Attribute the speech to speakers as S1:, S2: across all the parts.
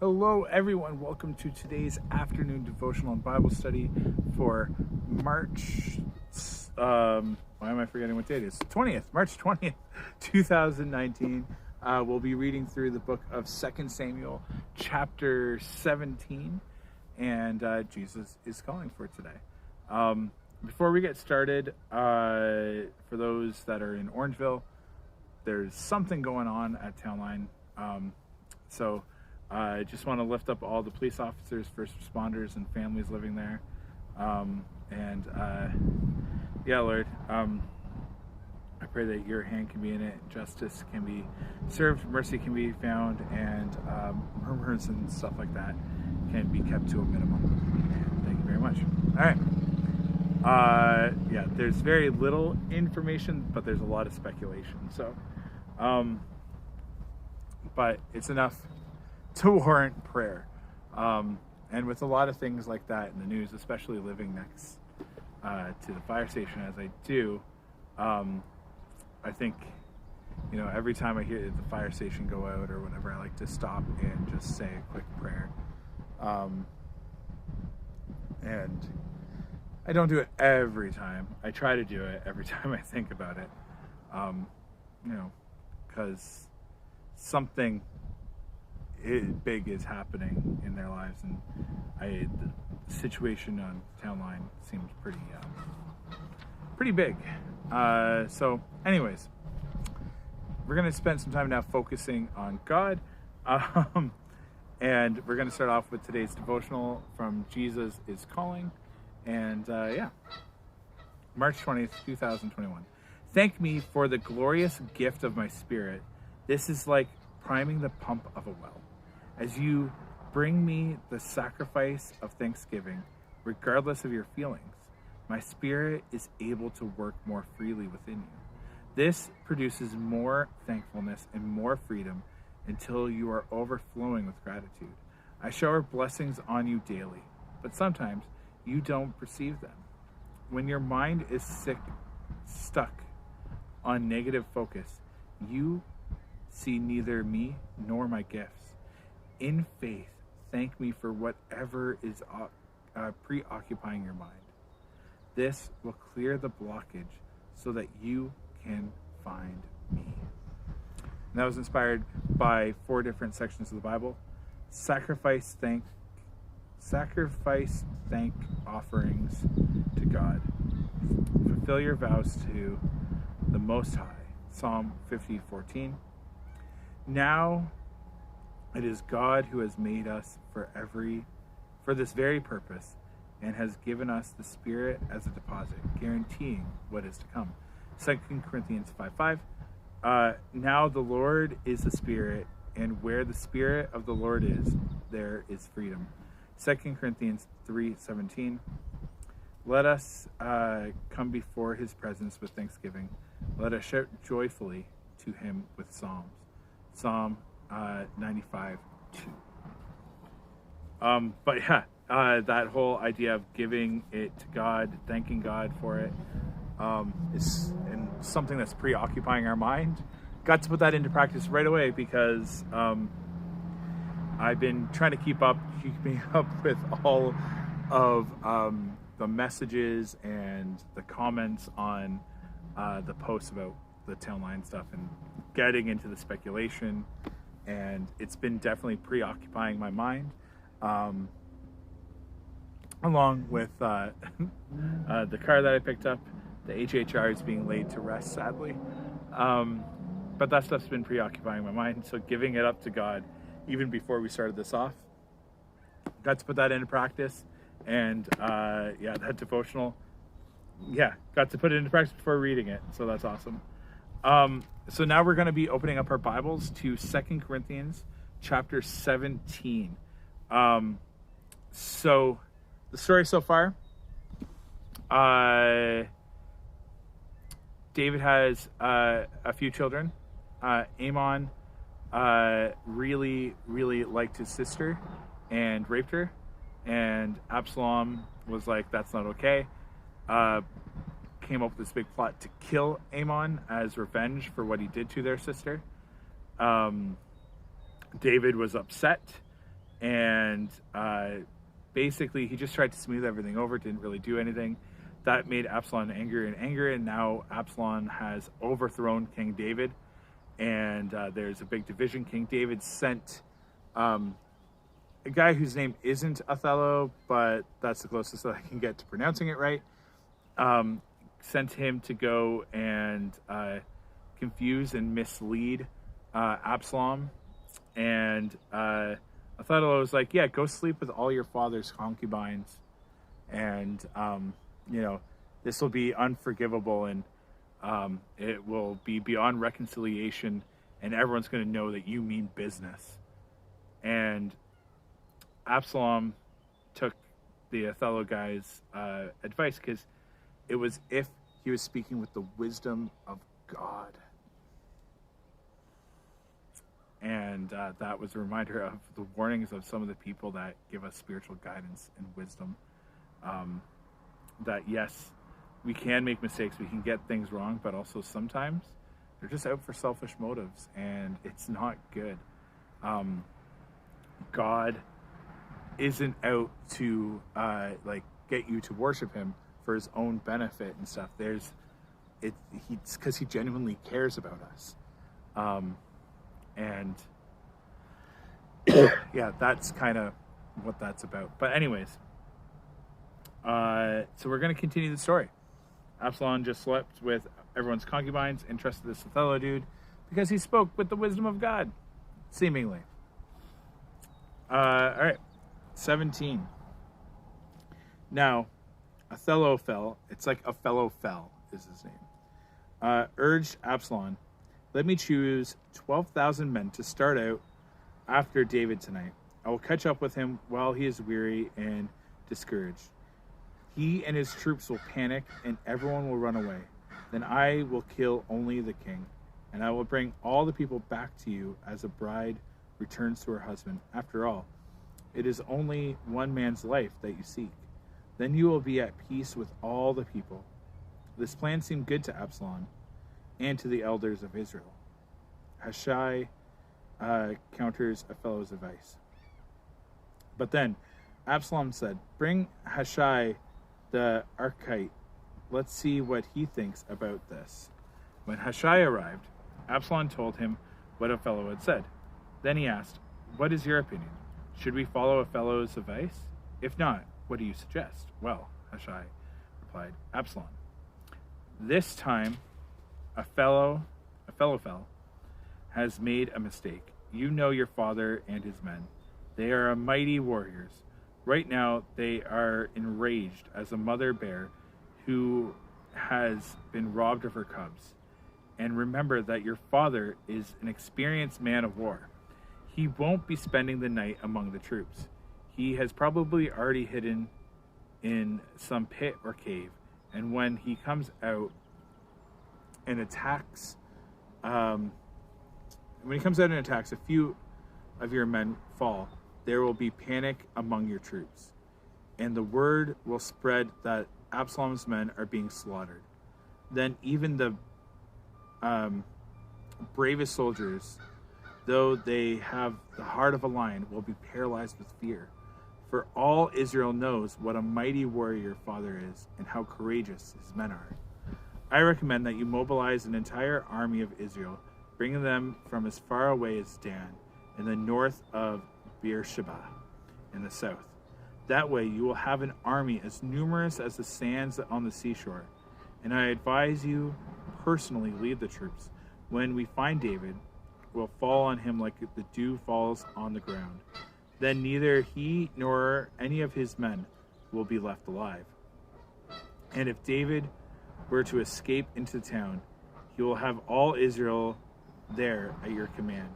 S1: Hello, everyone. Welcome to today's afternoon devotional and Bible study for March. Why am I forgetting what date it is? March 20th, 2019. We'll be reading through the book of 2 Samuel, chapter 17, and Jesus is calling for today. Before we get started, for those that are in Orangeville, there's something going on at Town Line. So I just want to lift up all the police officers, first responders, and families living there. Lord, I pray that your hand can be in it, justice can be served, mercy can be found, and murmurs and stuff like that can be kept to a minimum. And thank you very much. All right. There's very little information, but there's a lot of speculation. So, but it's enough to warrant prayer. And with a lot of things like that in the news, especially living next to the fire station as I do, I think, every time I hear the fire station go out or whatever, I like to stop and just say a quick prayer. And I don't do it every time. I try to do it every time I think about it. Because something big is happening in their lives, and the situation on Town Line seems pretty big. So anyways, we're going to spend some time now focusing on God, and we're going to start off with today's devotional from Jesus is Calling, and March 20th, 2021. Thank me for the glorious gift of my spirit. This is like priming the pump of a well. As you bring me the sacrifice of thanksgiving, regardless of your feelings, my spirit is able to work more freely within you. This produces more thankfulness and more freedom until you are overflowing with gratitude. I shower blessings on you daily, but sometimes you don't perceive them. When your mind is stuck on negative focus, you see neither me nor my gifts. In faith, thank me for whatever is preoccupying your mind. This will clear the blockage so that you can find me. And that was inspired by 4 different sections of the Bible. Sacrifice thank offerings to God. Fulfill your vows to the Most High. Psalm 50:14. Now it is God who has made us for this very purpose, and has given us the Spirit as a deposit, guaranteeing what is to come. 2 Corinthians 5:5. Now the Lord is the Spirit, and where the Spirit of the Lord is, there is freedom. 2 Corinthians 3:17. Let us come before his presence with thanksgiving. Let us shout joyfully to him with psalms. Psalm 95:2. That whole idea of giving it to God, thanking God for it, is something that's preoccupying our mind. Got to put that into practice right away because I've been trying to keeping up with all of the messages and the comments on the posts about the Town Line stuff, and getting into the speculation, and it's been definitely preoccupying my mind, along with the car that I picked up. The HHR is being laid to rest, sadly, but that stuff's been preoccupying my mind. So giving it up to God even before we started this off, got to put that into practice. And that devotional, got to put it into practice before reading it, so that's awesome. So now we're going to be opening up our Bibles to 2 Corinthians chapter 17. So the story so far, David has a few children. Ammon really liked his sister and raped her, and Absalom was like, that's not okay. Came up with this big plot to kill Ammon as revenge for what he did to their sister. David was upset And basically he just tried to smooth everything over, didn't really do anything. That made Absalom angry, and now Absalom has overthrown King David, and there's a big division. King David sent a guy whose name isn't Othello, but that's the closest that I can get to pronouncing it right. Sent him to go and confuse and mislead Absalom, and Othello was like, yeah, go sleep with all your father's concubines, and this will be unforgivable, and it will be beyond reconciliation, and everyone's going to know that you mean business. And Absalom took the Othello guy's advice, because it was if he was speaking with the wisdom of God. And that was a reminder of the warnings of some of the people that give us spiritual guidance and wisdom. That yes, we can make mistakes, we can get things wrong, but also sometimes they're just out for selfish motives, and it's not good. God isn't out to get you to worship him for his own benefit and stuff. It's because he genuinely cares about us. And yeah, that's kind of what that's about. But anyways, so we're going to continue the story. Absalom just slept with everyone's concubines and trusted this Othello dude because he spoke with the wisdom of God, seemingly. All right, 17. Now, Othello fell. It's like a fellow fell is his name. Urged Absalom, let me choose 12,000 men to start out after David tonight. I will catch up with him while he is weary and discouraged. He and his troops will panic, and everyone will run away. Then I will kill only the king, and I will bring all the people back to you as a bride returns to her husband. After all, it is only one man's life that you seek. Then you will be at peace with all the people. This plan seemed good to Absalom and to the elders of Israel. Hushai counters Othello's advice. But then Absalom said, bring Hushai the Archite. Let's see what he thinks about this. When Hushai arrived, Absalom told him what Othello had said. Then he asked, what is your opinion? Should we follow Othello's advice? If not, what do you suggest? Well, Hushai replied, Absalom, this time Othello has made a mistake. You know your father and his men. They are mighty warriors. Right now, they are enraged as a mother bear who has been robbed of her cubs. And remember that your father is an experienced man of war. He won't be spending the night among the troops. He has probably already hidden in some pit or cave. And when he comes out and attacks, a few of your men fall. There will be panic among your troops, and the word will spread that Absalom's men are being slaughtered. Then even the bravest soldiers, though they have the heart of a lion, will be paralyzed with fear. For all Israel knows what a mighty warrior your father is and how courageous his men are. I recommend that you mobilize an entire army of Israel, bringing them from as far away as Dan, in the north of Beersheba, in the south. That way you will have an army as numerous as the sands on the seashore. And I advise you personally lead the troops. When we find David, we'll fall on him like the dew falls on the ground. Then neither he nor any of his men will be left alive. And if David were to escape into the town, he will have all Israel there at your command.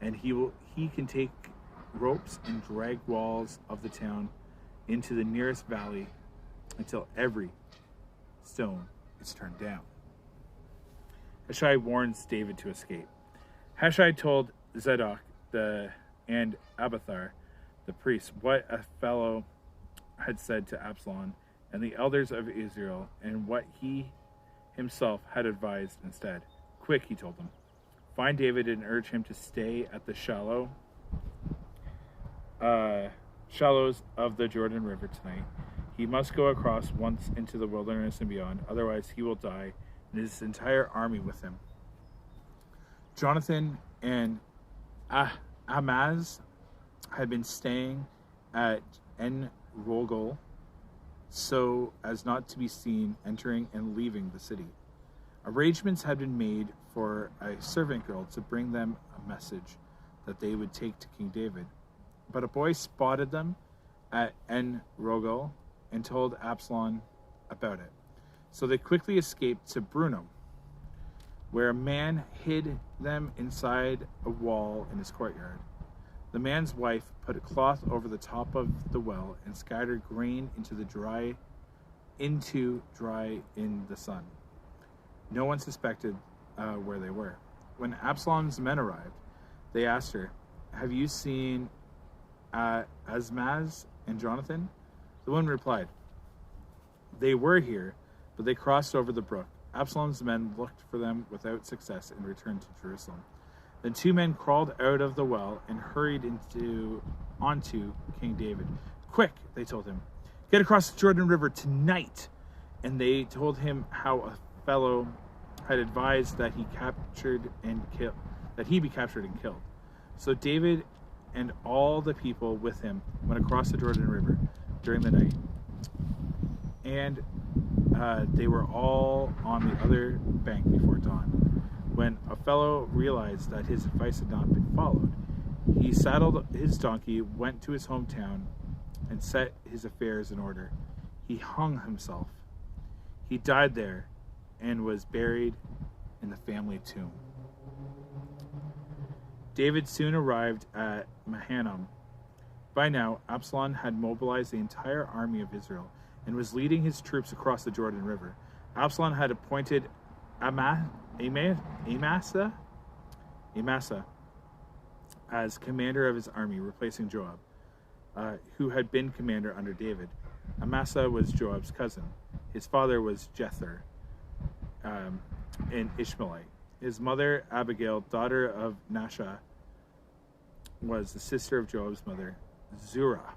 S1: And he can take ropes and drag walls of the town into the nearest valley until every stone is turned down. Hushai warns David to escape. Hushai told Zadok and Abiathar, the priests, what Othello had said to Absalom and the elders of Israel, and what he himself had advised instead. Quick, he told them, find David and urge him to stay at the shallow shallows of the Jordan River tonight. He must go across once into the wilderness and beyond, otherwise he will die, and his entire army with him. Jonathan and Amaz had been staying at En Rogel so as not to be seen entering and leaving the city. Arrangements had been made for a servant girl to bring them a message that they would take to King David. But a boy spotted them at En Rogel and told Absalom about it. So they quickly escaped to Brunum, where a man hid them inside a wall in his courtyard. The man's wife put a cloth over the top of the well and scattered grain into dry in the sun. No one suspected where they were. When Absalom's men arrived, they asked her, "Have you seen Asmaz and Jonathan?" The woman replied, "They were here, but they crossed over the brook." Absalom's men looked for them without success and returned to Jerusalem. Then two men crawled out of the well and hurried onto King David. "Quick," they told him, "get across the Jordan River tonight." And they told him how a fellow had advised that he be captured and killed. So David and all the people with him went across the Jordan River during the night, and they were all on the other bank before dawn. When a fellow realized that his advice had not been followed, he saddled his donkey, went to his hometown, and set his affairs in order. He hung himself. He died there and was buried in the family tomb. David soon arrived at Mahanaim. By now, Absalom had mobilized the entire army of Israel and was leading his troops across the Jordan River. Absalom had appointed Amasa as commander of his army, replacing Joab, who had been commander under David. Amasa was Joab's cousin. His father was Jether, an Ishmaelite. His mother, Abigail, daughter of Nasha, was the sister of Joab's mother, Zurah.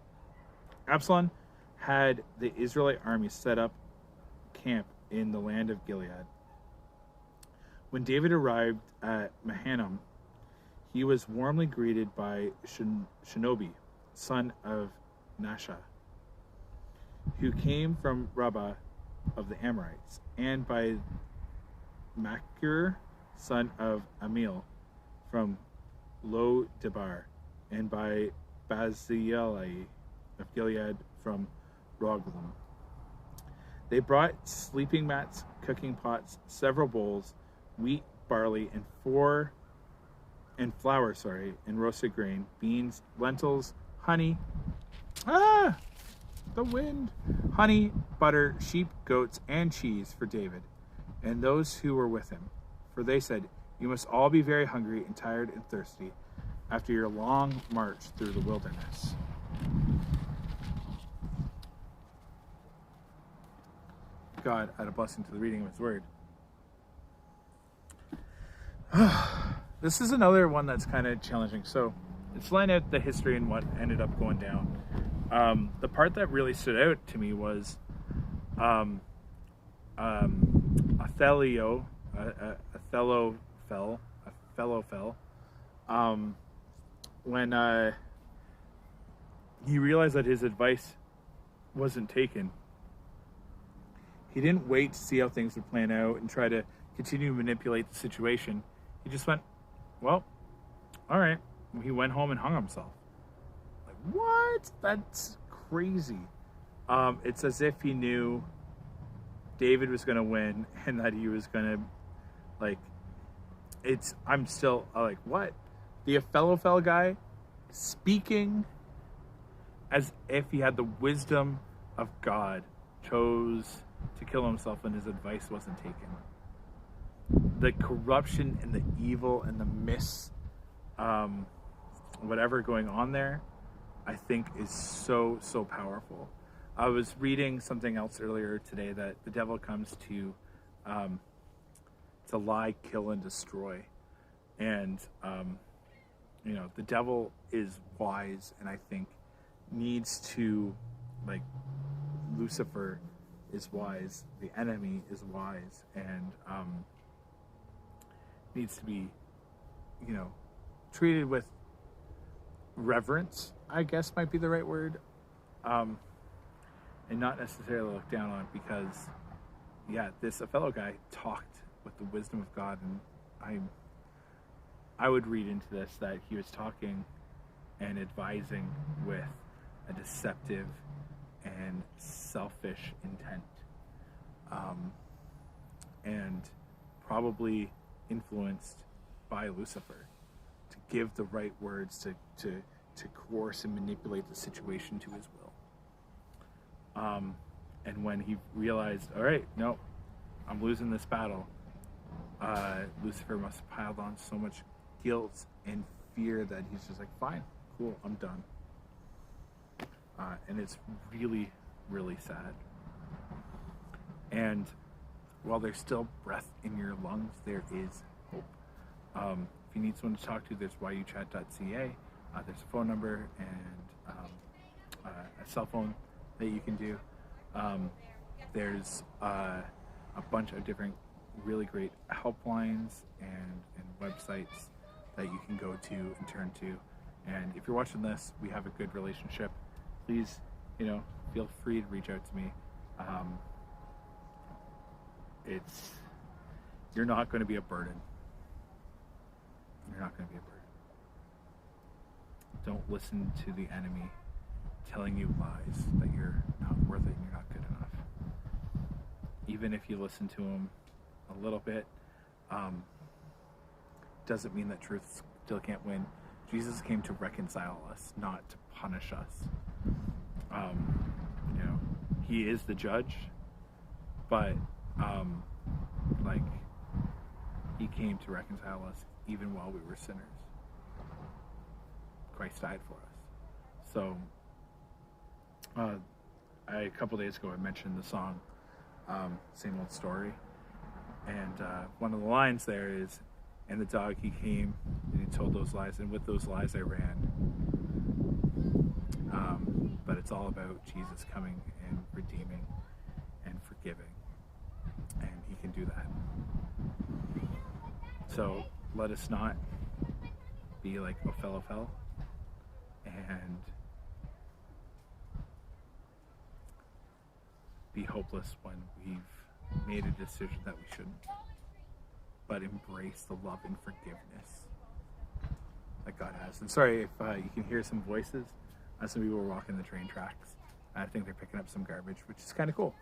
S1: Absalom had the Israelite army set up camp in the land of Gilead. When David arrived at Mahanaim, he was warmly greeted by Shinobi, son of Nasha, who came from Rabbah of the Amorites, and by Machir, son of Amiel, from Lo Debar, and by Barzillai of Gilead from Rogelim. They brought sleeping mats, cooking pots, several bowls, wheat, barley, and flour, and roasted grain, beans, lentils, honey. The wind. Honey, butter, sheep, goats, and cheese for David and those who were with him. For they said, "You must all be very hungry and tired and thirsty after your long march through the wilderness." God add a blessing to the reading of his word. This is another one that's kind of challenging. So it's laying out the history and what ended up going down. The part that really stood out to me was Othello fell when he realized that his advice wasn't taken. He didn't wait to see how things would plan out and try to continue to manipulate the situation. He just went, well, all right. He went home and hung himself. Like, what? That's crazy. It's as if he knew David was going to win and that he was going to, I'm still like, what? The Ahithophel guy speaking as if he had the wisdom of God chose to kill himself and his advice wasn't taken. The corruption and the evil and the whatever going on there, I think is so powerful. I was reading something else earlier today that the devil comes to lie, kill, and destroy. And the devil is wise, and I think needs to, like, Lucifer is wise, the enemy is wise, and needs to be, treated with reverence, I guess might be the right word, and not necessarily look down on it, because, this a fellow guy talked with the wisdom of God, and I would read into this that he was talking and advising with a deceptive and selfish intent, and probably influenced by Lucifer to give the right words to coerce and manipulate the situation to his will. And when he realized, all right, no, I'm losing this battle, Lucifer must have piled on so much guilt and fear that he's just like, fine, cool, I'm done. And it's really, really sad. And while there's still breath in your lungs, there is hope. If you need someone to talk to, there's yuchat.ca. There's a phone number and a cell phone that you can do. There's a bunch of different really great helplines and websites that you can go to and turn to. And if you're watching this, we have a good relationship. Please, feel free to reach out to me. You're not going to be a burden. You're not going to be a burden. Don't listen to the enemy telling you lies that you're not worth it and you're not good enough. Even if you listen to him a little bit, doesn't mean that truth still can't win. Jesus came to reconcile us, not to punish us. He is the judge, but he came to reconcile us even while we were sinners. Christ died for us. So a couple days ago I mentioned the song Same Old Story, and one of the lines there is, and the dog he came and he told those lies, and with those lies I ran. But it's all about Jesus coming and redeeming and forgiving, and he can do that. So let us not be like Ophellophel and be hopeless when we've made a decision that we shouldn't, but embrace the love and forgiveness that God has. And sorry if you can hear some voices. Some people were walking the train tracks. I think they're picking up some garbage, which is kind of cool.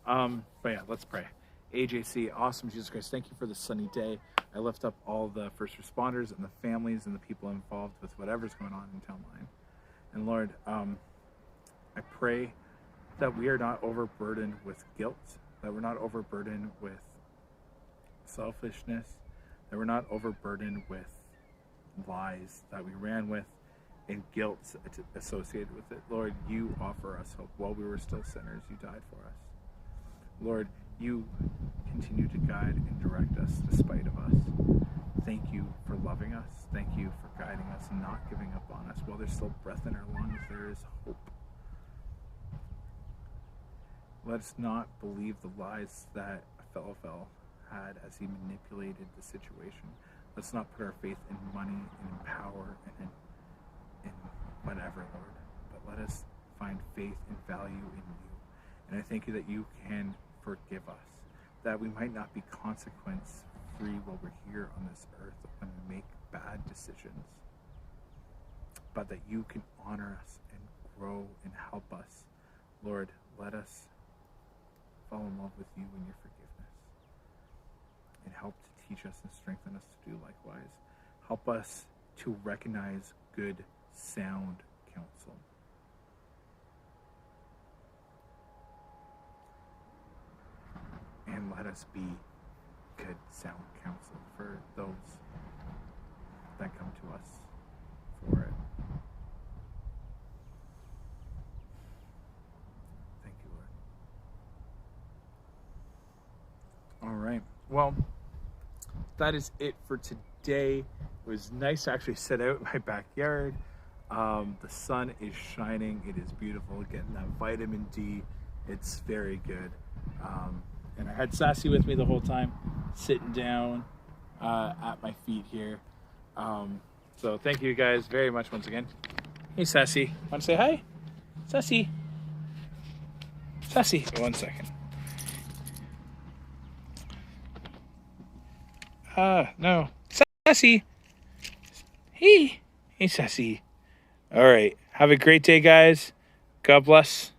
S1: But yeah, let's pray. AJC, awesome Jesus Christ, thank you for this sunny day. I lift up all the first responders and the families and the people involved with whatever's going on in Town Line. And Lord, I pray that we are not overburdened with guilt, that we're not overburdened with selfishness, that we're not overburdened with lies that we ran with and guilt associated with it. Lord, you offer us hope. While we were still sinners, you died for us. Lord, you continue to guide and direct us despite of us. Thank you for loving us. Thank you for guiding us and not giving up on us. While there's still breath in our lungs, there is hope. Let us not believe the lies that Ophellophel had as he manipulated the situation. Let's not put our faith in money and in power and in whatever, Lord. But let us find faith and value in you. And I thank you that you can forgive us, that we might not be consequence-free while we're here on this earth when we make bad decisions, but that you can honor us and grow and help us. Lord, let us fall in love with you and your forgiveness, and help to teach us and strengthen us to do likewise. Help us to recognize good, sound counsel. And let us be good, sound counsel for those that come to us for it. Thank you, Lord. All right. Well, that is it for today. It was nice to actually sit out in my backyard. The sun is shining. It is beautiful. Getting that vitamin D. It's very good. And I had Sassy with me the whole time, sitting down at my feet here. So thank you guys very much once again. Hey, Sassy. Want to say hi? Sassy. Sassy. 1 second. No. Sassy. Hey. Hey, Sassy. All right. Have a great day, guys. God bless.